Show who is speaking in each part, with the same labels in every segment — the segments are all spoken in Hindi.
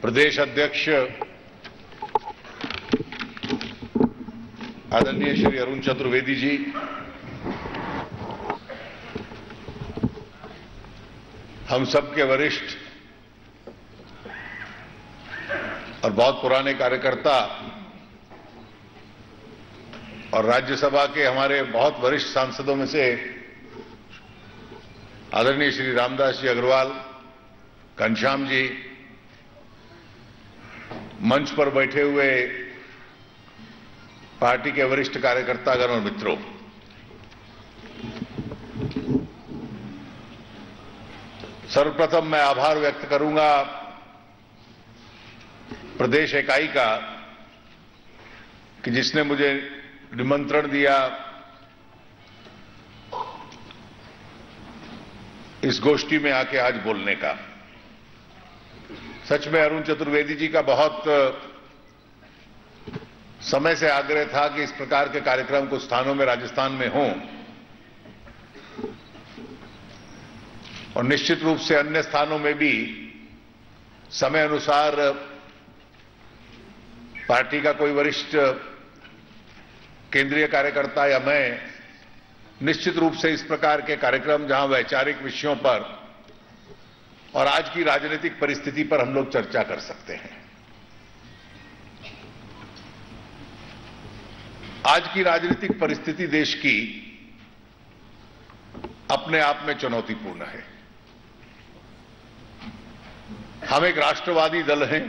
Speaker 1: प्रदेश अध्यक्ष आदरणीय श्री अरुण चतुर्वेदी जी, हम सबके वरिष्ठ और बहुत पुराने कार्यकर्ता और राज्यसभा के हमारे बहुत वरिष्ठ सांसदों में से आदरणीय श्री रामदास जी अग्रवाल, घनश्याम जी, मंच पर बैठे हुए पार्टी के वरिष्ठ कार्यकर्तागण और मित्रों, सर्वप्रथम मैं आभार व्यक्त करूंगा प्रदेश इकाई का कि जिसने मुझे निमंत्रण दिया इस गोष्ठी में आके आज बोलने का। सच में अरुण चतुर्वेदी जी का बहुत समय से आग्रह था कि इस प्रकार के कार्यक्रम कुछ स्थानों में राजस्थान में हों और निश्चित रूप से अन्य स्थानों में भी समय अनुसार पार्टी का कोई वरिष्ठ केंद्रीय कार्यकर्ता या मैं निश्चित रूप से इस प्रकार के कार्यक्रम जहां वैचारिक विषयों पर और आज की राजनीतिक परिस्थिति पर हम लोग चर्चा कर सकते हैं। आज की राजनीतिक परिस्थिति देश की अपने आप में चुनौतीपूर्ण है। हम एक राष्ट्रवादी दल हैं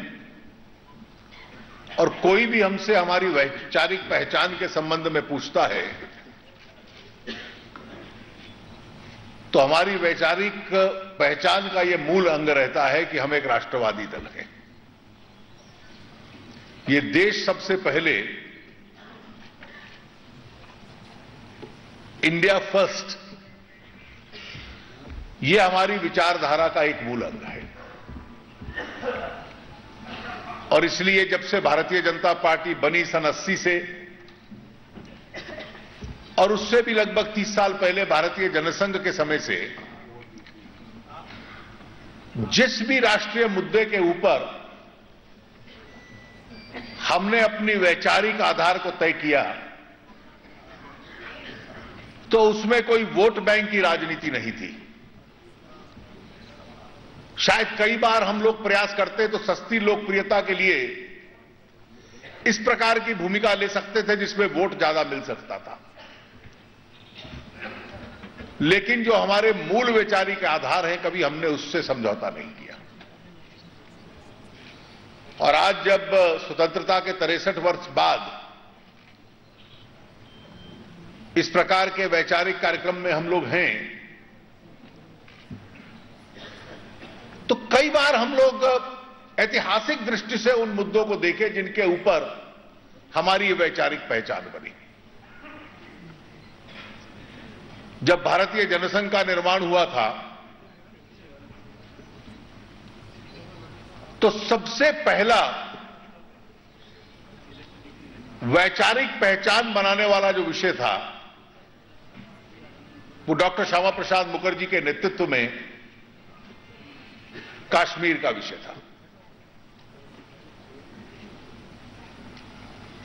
Speaker 1: और कोई भी हमसे हमारी वैचारिक पहचान के संबंध में पूछता है तो हमारी वैचारिक पहचान का यह मूल अंग रहता है कि हम एक राष्ट्रवादी दल हैं। ये देश सबसे पहले इंडिया फर्स्ट, ये हमारी विचारधारा का एक मूल अंग है। और इसलिए जब से भारतीय जनता पार्टी बनी सन 80 से और उससे भी लगभग 30 साल पहले भारतीय जनसंघ के समय से जिस भी राष्ट्रीय मुद्दे के ऊपर हमने अपनी वैचारिक आधार को तय किया तो उसमें कोई वोट बैंक की राजनीति नहीं थी। शायद कई बार हम लोग प्रयास करते तो सस्ती लोकप्रियता के लिए इस प्रकार की भूमिका ले सकते थे जिसमें वोट ज्यादा मिल सकता था, लेकिन जो हमारे मूल वैचारिक आधार हैं कभी हमने उससे समझौता नहीं किया। और आज जब स्वतंत्रता के 63 वर्ष बाद इस प्रकार के वैचारिक कार्यक्रम में हम लोग हैं तो कई बार हम लोग ऐतिहासिक दृष्टि से उन मुद्दों को देखें जिनके ऊपर हमारी वैचारिक पहचान बनी। जब भारतीय जनसंघ का निर्माण हुआ था तो सबसे पहला वैचारिक पहचान बनाने वाला जो विषय था वो डॉक्टर श्यामा प्रसाद मुखर्जी के नेतृत्व में कश्मीर का विषय था।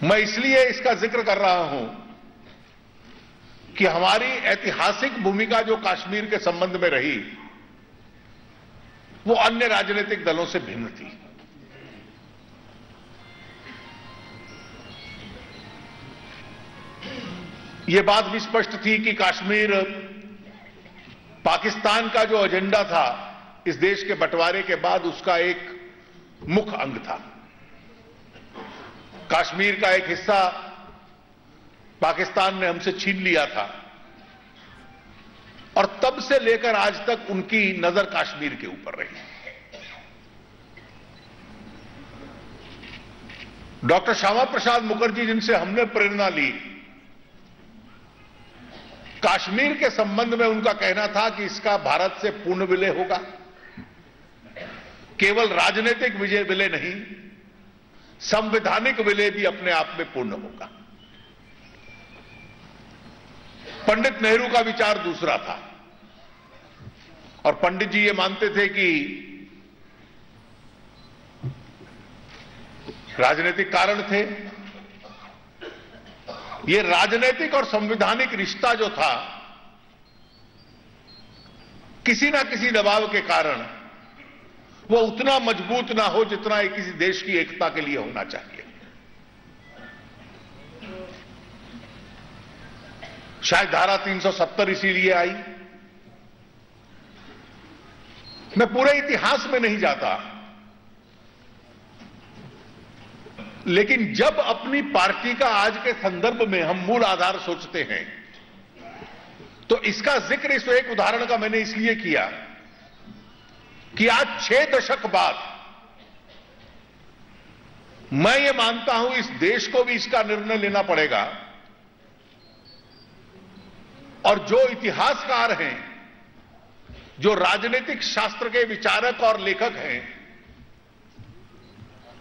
Speaker 1: मैं इसलिए इसका जिक्र कर रहा हूं कि हमारी ऐतिहासिक भूमिका जो कश्मीर के संबंध में रही वो अन्य राजनीतिक दलों से भिन्न थी। यह बात भी स्पष्ट थी कि कश्मीर पाकिस्तान का जो एजेंडा था इस देश के बंटवारे के बाद उसका एक मुख्य अंग था। कश्मीर का एक हिस्सा पाकिस्तान ने हमसे छीन लिया था और तब से लेकर आज तक उनकी नजर कश्मीर के ऊपर रही। डॉक्टर श्यामा प्रसाद मुखर्जी जिनसे हमने प्रेरणा ली, कश्मीर के संबंध में उनका कहना था कि इसका भारत से पूर्ण विलय होगा, केवल राजनीतिक विलय नहीं, संवैधानिक विलय भी अपने आप में पूर्ण होगा। पंडित नेहरू का विचार दूसरा था और पंडित जी ये मानते थे कि राजनीतिक कारण थे। ये राजनीतिक और संवैधानिक रिश्ता जो था, किसी ना किसी दबाव के कारण वो उतना मजबूत ना हो जितना किसी देश की एकता के लिए होना चाहिए। शायद धारा 370 इसीलिए आई। मैं पूरे इतिहास में नहीं जाता, लेकिन जब अपनी पार्टी का आज के संदर्भ में हम मूल आधार सोचते हैं तो इसका जिक्र इस एक उदाहरण का मैंने इसलिए किया कि आज 6 दशक बाद मैं ये मानता हूं इस देश को भी इसका निर्णय लेना पड़ेगा, और जो इतिहासकार हैं, जो राजनीतिक शास्त्र के विचारक और लेखक हैं,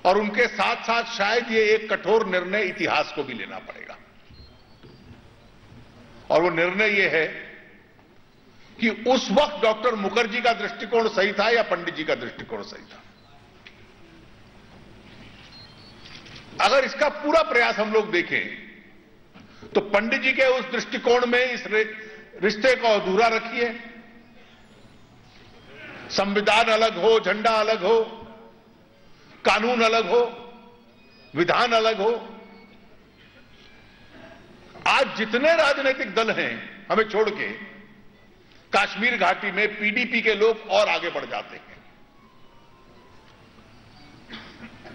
Speaker 1: और उनके साथ साथ शायद ये एक कठोर निर्णय इतिहास को भी लेना पड़ेगा। और वो निर्णय ये है कि उस वक्त डॉक्टर मुखर्जी का दृष्टिकोण सही था या पंडित जी का दृष्टिकोण सही था। अगर इसका पूरा प्रयास हम लोग देखें तो पंडित जी के उस दृष्टिकोण में इस रिश्ते को अधूरा रखिए। संविधान अलग हो, झंडा अलग हो, कानून अलग हो, विधान अलग हो। आज जितने राजनीतिक दल हैं हमें छोड़ के, कश्मीर घाटी में पीडीपी के लोग और आगे बढ़ जाते हैं।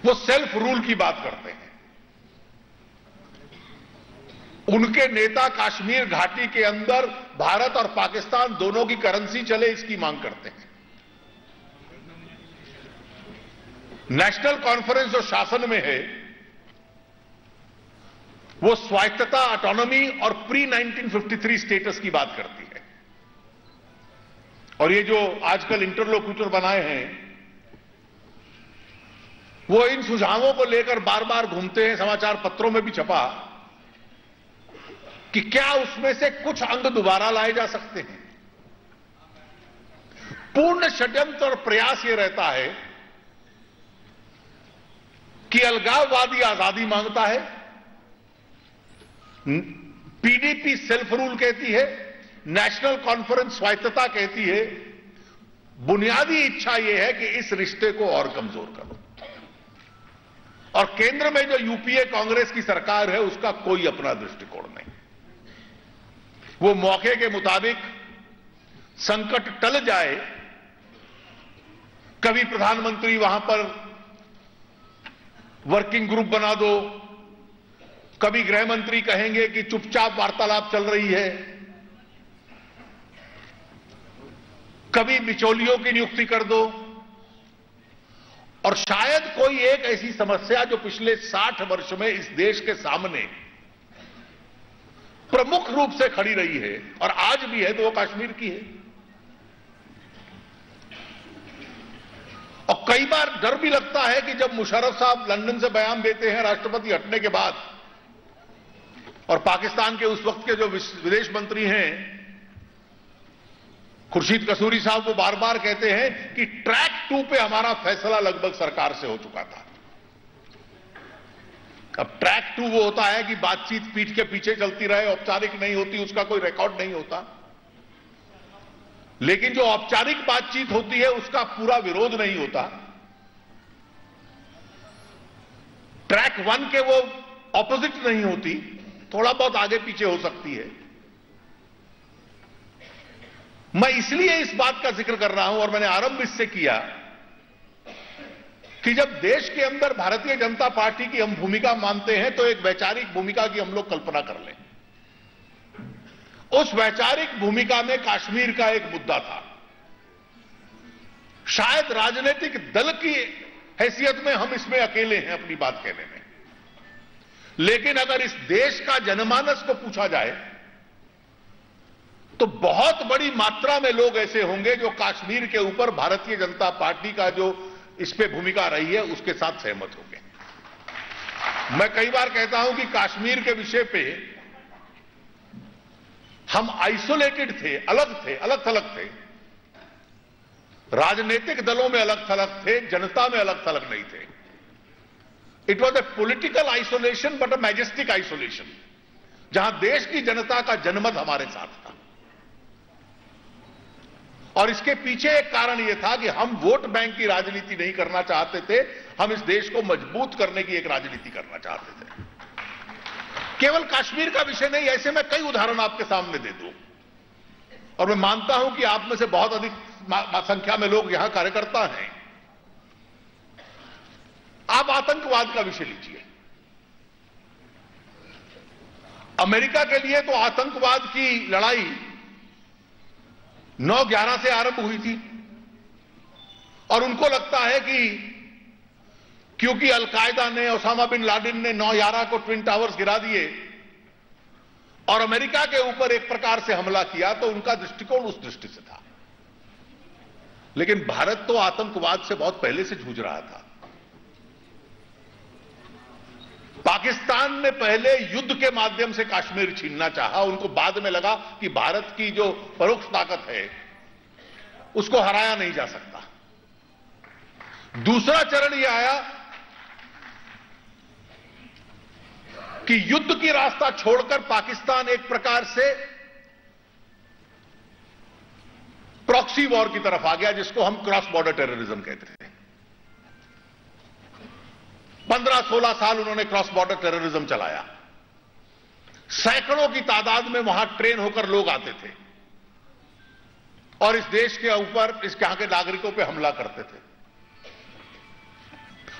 Speaker 1: वो सेल्फ रूल की बात करते हैं। उनके नेता कश्मीर घाटी के अंदर भारत और पाकिस्तान दोनों की करेंसी चले, इसकी मांग करते हैं। नेशनल कॉन्फ्रेंस जो शासन में है वो स्वायत्तता, ऑटोनॉमी और प्री 1953 स्टेटस की बात करती है। और ये जो आजकल इंटरलोक्यूटर बनाए हैं वो इन सुझावों को लेकर बार बार घूमते हैं। समाचार पत्रों में भी छपा कि क्या उसमें से कुछ अंग दोबारा लाए जा सकते हैं। पूर्ण षड्यंत्र और प्रयास ये रहता है कि अलगाववादी आजादी मांगता है, पीडीपी सेल्फ रूल कहती है, नेशनल कॉन्फ्रेंस स्वायत्तता कहती है। बुनियादी इच्छा यह है कि इस रिश्ते को और कमजोर करो। और केंद्र में जो यूपीए कांग्रेस की सरकार है उसका कोई अपना दृष्टिकोण नहीं। वो मौके के मुताबिक संकट टल जाए, कभी प्रधानमंत्री वहां पर वर्किंग ग्रुप बना दो, कभी गृह मंत्री कहेंगे कि चुपचाप वार्तालाप चल रही है, कभी बिचौलियों की नियुक्ति कर दो। और शायद कोई एक ऐसी समस्या जो पिछले 60 वर्ष में इस देश के सामने प्रमुख रूप से खड़ी रही है और आज भी है, तो वो कश्मीर की है। और कई बार डर भी लगता है कि जब मुशर्रफ साहब लंदन से बयान देते हैं राष्ट्रपति हटने के बाद, और पाकिस्तान के उस वक्त के जो विदेश मंत्री हैं खुर्शीद कसूरी साहब, वो बार बार कहते हैं कि ट्रैक 2 पे हमारा फैसला लगभग सरकार से हो चुका था। अब ट्रैक 2 वो होता है कि बातचीत पीठ के पीछे चलती रहे, औपचारिक नहीं होती, उसका कोई रिकॉर्ड नहीं होता। लेकिन जो औपचारिक बातचीत होती है उसका पूरा विरोध नहीं होता। ट्रैक 1 के वो ऑपोजिट नहीं होती, थोड़ा बहुत आगे पीछे हो सकती है। मैं इसलिए इस बात का जिक्र कर रहा हूं और मैंने आरंभ इससे किया कि जब देश के अंदर भारतीय जनता पार्टी की हम भूमिका मानते हैं तो एक वैचारिक भूमिका की हम लोग कल्पना कर लें। उस वैचारिक भूमिका में कश्मीर का एक मुद्दा था। शायद राजनीतिक दल की हैसियत में हम इसमें अकेले हैं अपनी बात कहने में, लेकिन अगर इस देश का जनमानस को पूछा जाए तो बहुत बड़ी मात्रा में लोग ऐसे होंगे जो कश्मीर के ऊपर भारतीय जनता पार्टी का जो इस पे भूमिका रही है उसके साथ सहमत होंगे। मैं कई बार कहता हूं कि कश्मीर के विषय पे हम आइसोलेटेड थे, अलग थलग थे। राजनीतिक दलों में अलग थलग थे, जनता में अलग थलग नहीं थे। It was a political isolation but a majestic isolation, जहां देश की जनता का जनमत हमारे साथ था। और इसके पीछे एक कारण यह था कि हम वोट बैंक की राजनीति नहीं करना चाहते थे, हम इस देश को मजबूत करने की एक राजनीति करना चाहते थे। केवल कश्मीर का विषय नहीं, ऐसे मैं कई उदाहरण आपके सामने दे दूं, और मैं मानता हूं कि आप में से बहुत अधिक संख्या में लोग यहां कार्यकर्ता हैं। आप आतंकवाद का विषय लीजिए। अमेरिका के लिए तो आतंकवाद की लड़ाई 9/11 से आरंभ हुई थी, और उनको लगता है कि क्योंकि अलकायदा ने, ओसामा बिन लादेन ने 9/11 को ट्विन टावर्स गिरा दिए और अमेरिका के ऊपर एक प्रकार से हमला किया, तो उनका दृष्टिकोण उस दृष्टि से था। लेकिन भारत तो आतंकवाद से बहुत पहले से जूझ रहा था। पाकिस्तान ने पहले युद्ध के माध्यम से कश्मीर छीनना चाहा, उनको बाद में लगा कि भारत की जो परोक्ष ताकत है उसको हराया नहीं जा सकता। दूसरा चरण यह आया कि युद्ध की रास्ता छोड़कर पाकिस्तान एक प्रकार से प्रॉक्सी वॉर की तरफ आ गया, जिसको हम क्रॉस बॉर्डर टेररिज्म कहते थे। 15-16 साल उन्होंने क्रॉस बॉर्डर टेररिज्म चलाया। सैकड़ों की तादाद में वहां ट्रेन होकर लोग आते थे और इस देश के ऊपर, इस यहाँ के नागरिकों पे हमला करते थे।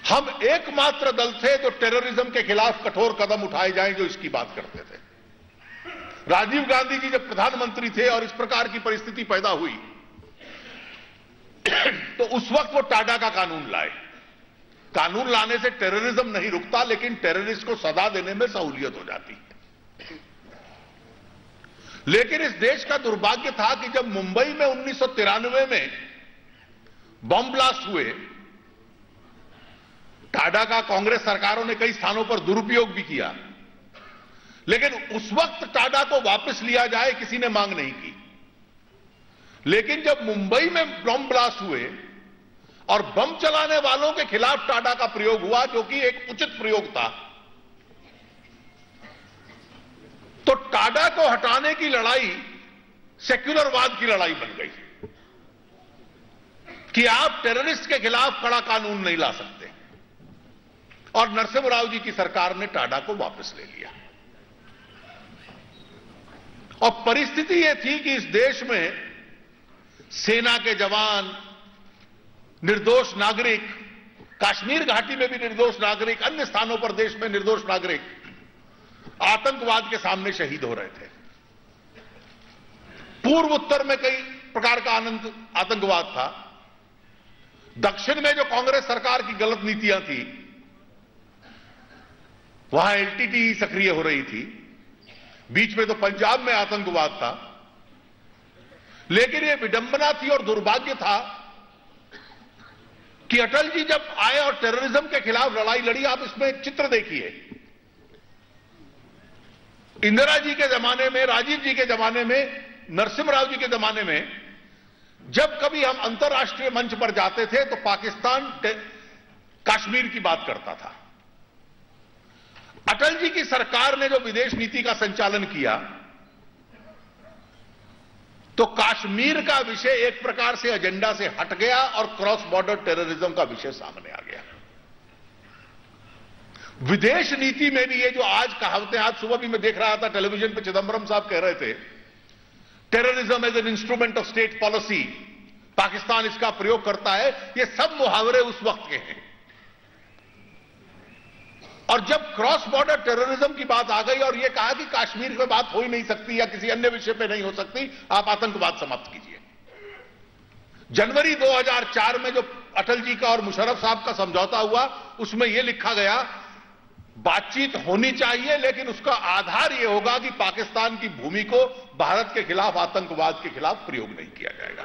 Speaker 1: हम एकमात्र दल थे जो टेररिज्म के खिलाफ कठोर कदम उठाए जाएं, जो इसकी बात करते थे। राजीव गांधी जी जब प्रधानमंत्री थे और इस प्रकार की परिस्थिति पैदा हुई तो उस वक्त वो टाडा का कानून लाए। कानून लाने से टेररिज्म नहीं रुकता, लेकिन टेररिस्ट को सजा देने में सहूलियत हो जाती है। लेकिन इस देश का दुर्भाग्य था कि जब मुंबई में 1993 में बम ब्लास्ट हुए, टाडा का कांग्रेस सरकारों ने कई स्थानों पर दुरुपयोग भी किया, लेकिन उस वक्त टाडा को वापस लिया जाए किसी ने मांग नहीं की। लेकिन जब मुंबई में बम ब्लास्ट हुए और बम चलाने वालों के खिलाफ टाडा का प्रयोग हुआ, जो कि एक उचित प्रयोग था, तो टाडा को हटाने की लड़ाई सेक्युलरवाद की लड़ाई बन गई कि आप टेररिस्ट के खिलाफ कड़ा कानून नहीं ला सकते। और नरसिम्हा राव जी की सरकार ने टाडा को वापस ले लिया। और परिस्थिति यह थी कि इस देश में सेना के जवान, निर्दोष नागरिक, कश्मीर घाटी में भी निर्दोष नागरिक, अन्य स्थानों पर देश में निर्दोष नागरिक आतंकवाद के सामने शहीद हो रहे थे। पूर्व उत्तर में कई प्रकार का आतंकवाद था। दक्षिण में जो कांग्रेस सरकार की गलत नीतियां थी, वहां एलटीटी सक्रिय हो रही थी। बीच में तो पंजाब में आतंकवाद था। लेकिन यह विडंबना थी और दुर्भाग्य था कि अटल जी जब आए और टेररिज्म के खिलाफ लड़ाई लड़ी। आप इसमें एक चित्र देखिए, इंदिरा जी के जमाने में, राजीव जी के जमाने में, नरसिम्हा राव जी के जमाने में जब कभी हम अंतर्राष्ट्रीय मंच पर जाते थे तो पाकिस्तान कश्मीर की बात करता था। अटल जी की सरकार ने जो विदेश नीति का संचालन किया तो कश्मीर का विषय एक प्रकार से एजेंडा से हट गया और क्रॉस बॉर्डर टेररिज्म का विषय सामने आ गया। विदेश नीति में भी ये जो आज कहावतें, आज सुबह भी मैं देख रहा था टेलीविजन पे चिदंबरम साहब कह रहे थे, terrorism as an instrument of state policy, Pakistan इसका प्रयोग करता है। ये सब मुहावरे उस वक्त के हैं। और जब क्रॉस बॉर्डर टेररिज्म की बात आ गई और यह कहा कि कश्मीर पे बात हो ही नहीं सकती या किसी अन्य विषय पे नहीं हो सकती, आप आतंकवाद समाप्त कीजिए। जनवरी 2004 में जो अटल जी का और मुशर्रफ साहब का समझौता हुआ, उसमें यह लिखा गया बातचीत होनी चाहिए, लेकिन उसका आधार यह होगा कि पाकिस्तान की भूमि को भारत के खिलाफ, आतंकवाद के खिलाफ प्रयोग नहीं किया जाएगा।